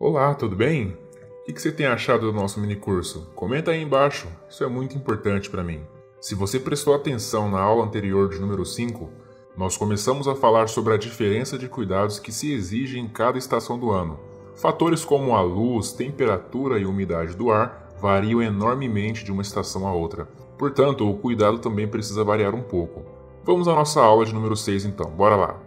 Olá, tudo bem? O que você tem achado do nosso mini curso? Comenta aí embaixo, isso é muito importante para mim. Se você prestou atenção na aula anterior de número 5, nós começamos a falar sobre a diferença de cuidados que se exige em cada estação do ano. Fatores como a luz, temperatura e umidade do ar variam enormemente de uma estação a outra. Portanto, o cuidado também precisa variar um pouco. Vamos à nossa aula de número 6 então, bora lá!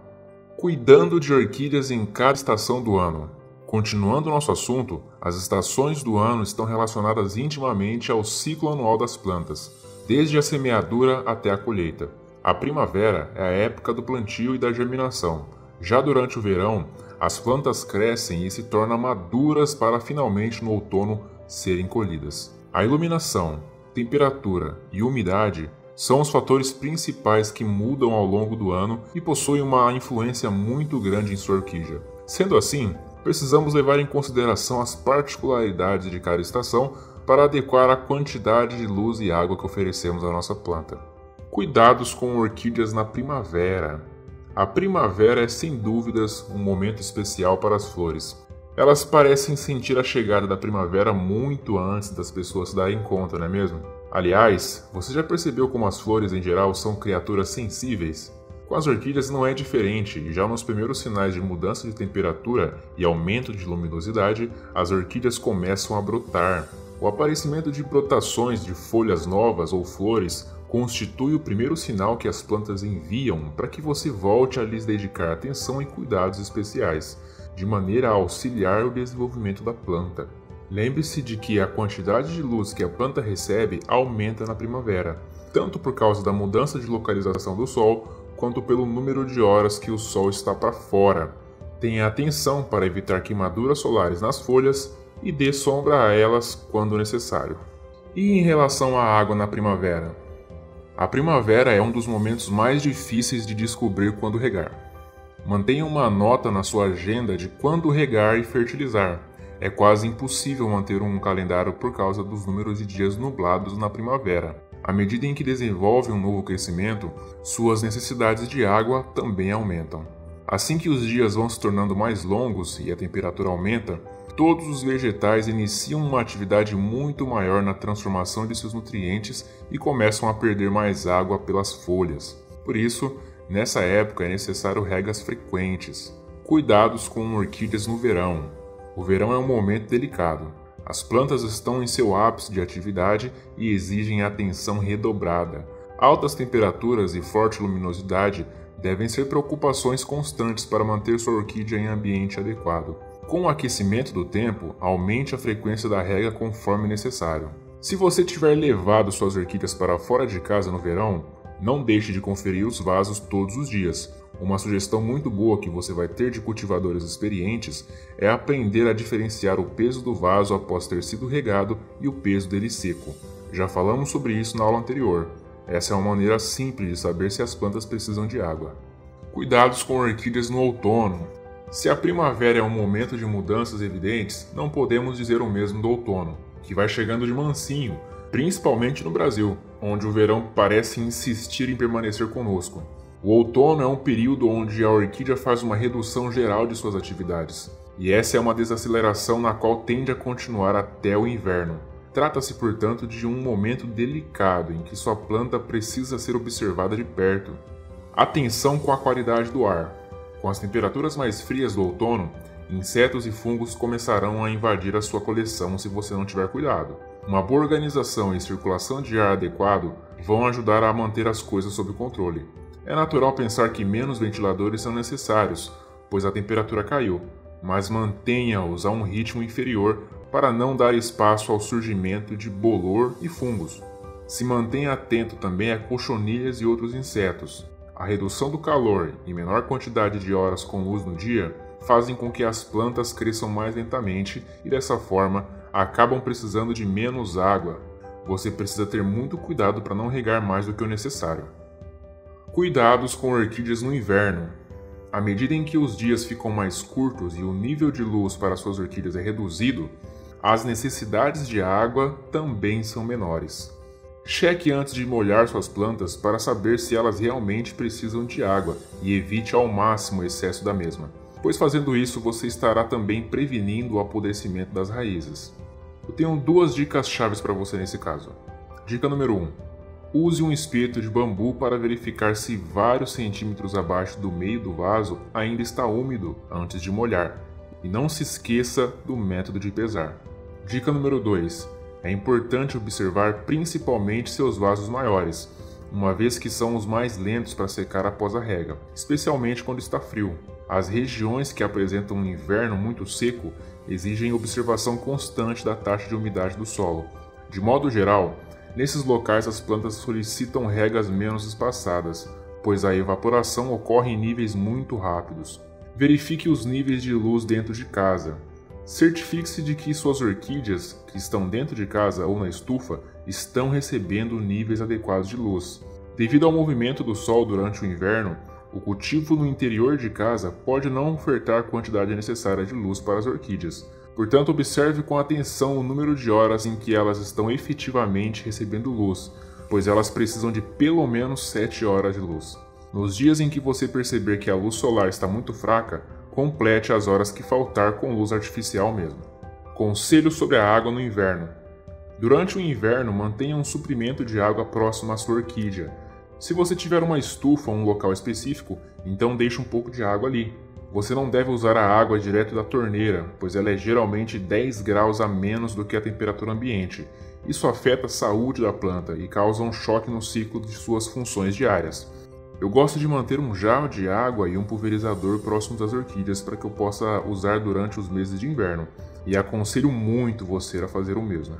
Cuidando de orquídeas em cada estação do ano. Continuando o nosso assunto, as estações do ano estão relacionadas intimamente ao ciclo anual das plantas, desde a semeadura até a colheita. A primavera é a época do plantio e da germinação. Já durante o verão, as plantas crescem e se tornam maduras para finalmente no outono serem colhidas. A iluminação, temperatura e umidade são os fatores principais que mudam ao longo do ano e possuem uma influência muito grande em sua orquídea. Sendo assim, precisamos levar em consideração as particularidades de cada estação para adequar a quantidade de luz e água que oferecemos à nossa planta. Cuidados com orquídeas na primavera. A primavera é sem dúvidas um momento especial para as flores. Elas parecem sentir a chegada da primavera muito antes das pessoas se darem conta, não é mesmo? Aliás, você já percebeu como as flores em geral são criaturas sensíveis? Com as orquídeas não é diferente, e já nos primeiros sinais de mudança de temperatura e aumento de luminosidade, as orquídeas começam a brotar. O aparecimento de brotações de folhas novas ou flores constitui o primeiro sinal que as plantas enviam para que você volte a lhes dedicar atenção e cuidados especiais, de maneira a auxiliar o desenvolvimento da planta. Lembre-se de que a quantidade de luz que a planta recebe aumenta na primavera, tanto por causa da mudança de localização do Sol, quanto pelo número de horas que o Sol está para fora. Tenha atenção para evitar queimaduras solares nas folhas e dê sombra a elas quando necessário. E em relação à água na primavera? A primavera é um dos momentos mais difíceis de descobrir quando regar. Mantenha uma nota na sua agenda de quando regar e fertilizar. É quase impossível manter um calendário por causa dos números de dias nublados na primavera. À medida em que desenvolve um novo crescimento, suas necessidades de água também aumentam. Assim que os dias vão se tornando mais longos e a temperatura aumenta, todos os vegetais iniciam uma atividade muito maior na transformação de seus nutrientes e começam a perder mais água pelas folhas. Por isso, nessa época é necessário regas frequentes. Cuidados com orquídeas no verão. O verão é um momento delicado. As plantas estão em seu ápice de atividade e exigem atenção redobrada. Altas temperaturas e forte luminosidade devem ser preocupações constantes para manter sua orquídea em ambiente adequado. Com o aquecimento do tempo, aumente a frequência da rega conforme necessário. Se você tiver levado suas orquídeas para fora de casa no verão, não deixe de conferir os vasos todos os dias. Uma sugestão muito boa que você vai ter de cultivadores experientes é aprender a diferenciar o peso do vaso após ter sido regado e o peso dele seco. Já falamos sobre isso na aula anterior. Essa é uma maneira simples de saber se as plantas precisam de água. Cuidados com orquídeas no outono. Se a primavera é um momento de mudanças evidentes, não podemos dizer o mesmo do outono, que vai chegando de mansinho, principalmente no Brasil, onde o verão parece insistir em permanecer conosco. O outono é um período onde a orquídea faz uma redução geral de suas atividades, e essa é uma desaceleração na qual tende a continuar até o inverno. Trata-se, portanto, de um momento delicado em que sua planta precisa ser observada de perto. Atenção com a qualidade do ar. Com as temperaturas mais frias do outono, insetos e fungos começarão a invadir a sua coleção se você não tiver cuidado. Uma boa organização e circulação de ar adequado vão ajudar a manter as coisas sob controle. É natural pensar que menos ventiladores são necessários, pois a temperatura caiu, mas mantenha-os a um ritmo inferior para não dar espaço ao surgimento de bolor e fungos. Se mantenha atento também a cochonilhas e outros insetos. A redução do calor e menor quantidade de horas com luz no dia fazem com que as plantas cresçam mais lentamente e, dessa forma, acabam precisando de menos água. Você precisa ter muito cuidado para não regar mais do que o necessário. Cuidados com orquídeas no inverno. À medida em que os dias ficam mais curtos e o nível de luz para suas orquídeas é reduzido, as necessidades de água também são menores. Cheque antes de molhar suas plantas para saber se elas realmente precisam de água e evite ao máximo o excesso da mesma. pois fazendo isso você estará também prevenindo o apodrecimento das raízes. Eu tenho 2 dicas chaves para você nesse caso. Dica número 1. Use um espeto de bambu para verificar se vários centímetros abaixo do meio do vaso ainda está úmido antes de molhar. E não se esqueça do método de pesar. Dica número 2. É importante observar principalmente seus vasos maiores, uma vez que são os mais lentos para secar após a rega, especialmente quando está frio. As regiões que apresentam um inverno muito seco exigem observação constante da taxa de umidade do solo. De modo geral, nesses locais as plantas solicitam regas menos espaçadas, pois a evaporação ocorre em níveis muito rápidos. Verifique os níveis de luz dentro de casa. Certifique-se de que suas orquídeas, que estão dentro de casa ou na estufa, estão recebendo níveis adequados de luz. Devido ao movimento do sol durante o inverno, o cultivo no interior de casa pode não ofertar a quantidade necessária de luz para as orquídeas. Portanto, observe com atenção o número de horas em que elas estão efetivamente recebendo luz, pois elas precisam de pelo menos 7 horas de luz. Nos dias em que você perceber que a luz solar está muito fraca, complete as horas que faltar com luz artificial mesmo. Conselho sobre a água no inverno. Durante o inverno, mantenha um suprimento de água próximo à sua orquídea. Se você tiver uma estufa ou um local específico, então deixe um pouco de água ali. Você não deve usar a água direto da torneira, pois ela é geralmente 10 graus a menos do que a temperatura ambiente. Isso afeta a saúde da planta e causa um choque no ciclo de suas funções diárias. Eu gosto de manter um jarro de água e um pulverizador próximo das orquídeas para que eu possa usar durante os meses de inverno, e aconselho muito você a fazer o mesmo.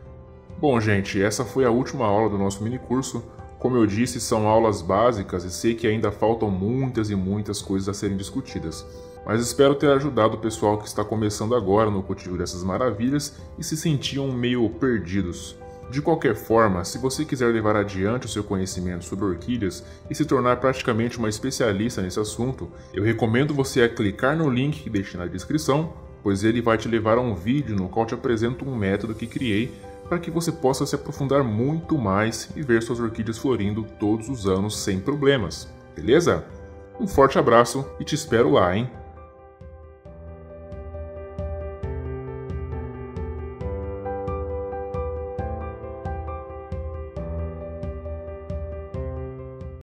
Bom, gente, essa foi a última aula do nosso mini curso. Como eu disse, são aulas básicas e sei que ainda faltam muitas e muitas coisas a serem discutidas, mas espero ter ajudado o pessoal que está começando agora no cultivo dessas maravilhas e se sentiam meio perdidos. De qualquer forma, se você quiser levar adiante o seu conhecimento sobre orquídeas e se tornar praticamente uma especialista nesse assunto, eu recomendo você a clicar no link que deixei na descrição, pois ele vai te levar a um vídeo no qual te apresento um método que criei para que você possa se aprofundar muito mais e ver suas orquídeas florindo todos os anos sem problemas, beleza? Um forte abraço e te espero lá, hein?